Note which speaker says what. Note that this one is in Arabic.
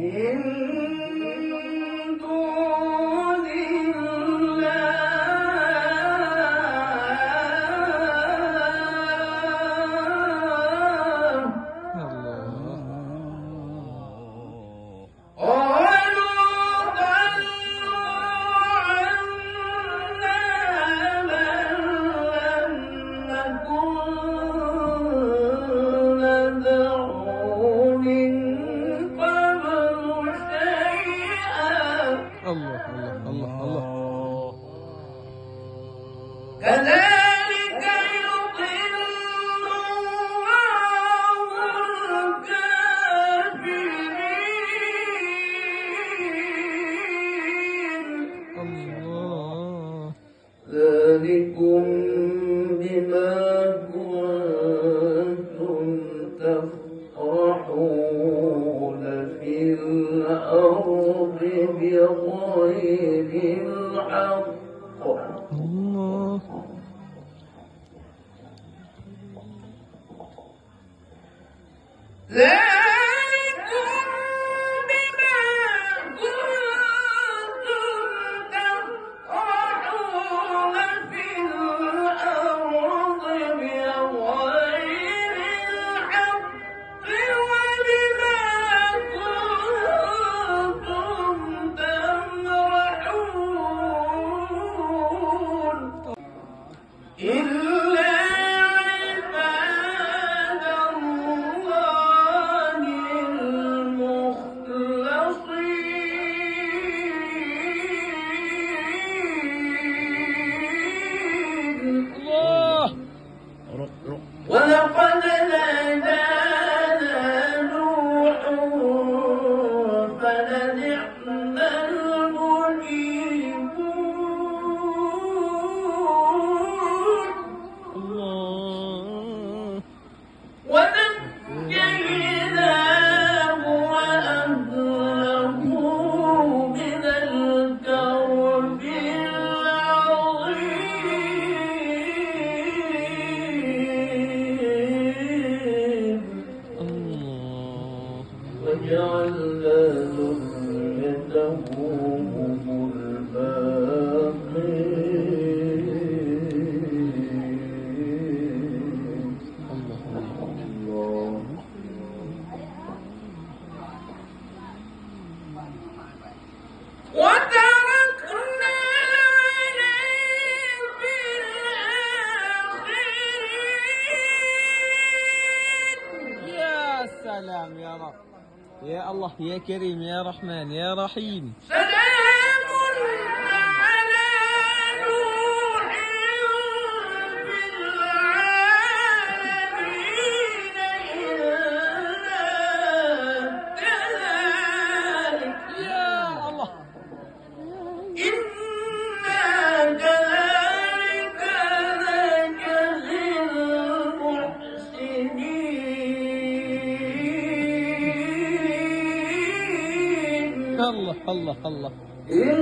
Speaker 1: من دون كذلك يضل الله الكافرين. ذلكم بما كنتم تفرحون في الأرض بغير الحق. ذلكم بما كنتم تفرحون في الأرض بغير الحق وبما كنتم تمرحون إلا عباد الله المخلصين. ولقد نادانا نوح فلنعم المجيبون. ونجيناه وأهله من الكرب العظيم. وجعلنا ذريته هم الباقين. وتركنا عليه في الآخرين.
Speaker 2: يا سلام يا رب، يا الله، يا كريم، يا رحمن، يا رحيم.
Speaker 1: سلام على نوح في العالمين إنا كذلك
Speaker 2: يا الله،
Speaker 1: إنا كذلك نجزي المحسنين.
Speaker 2: الله الله الله.
Speaker 1: إن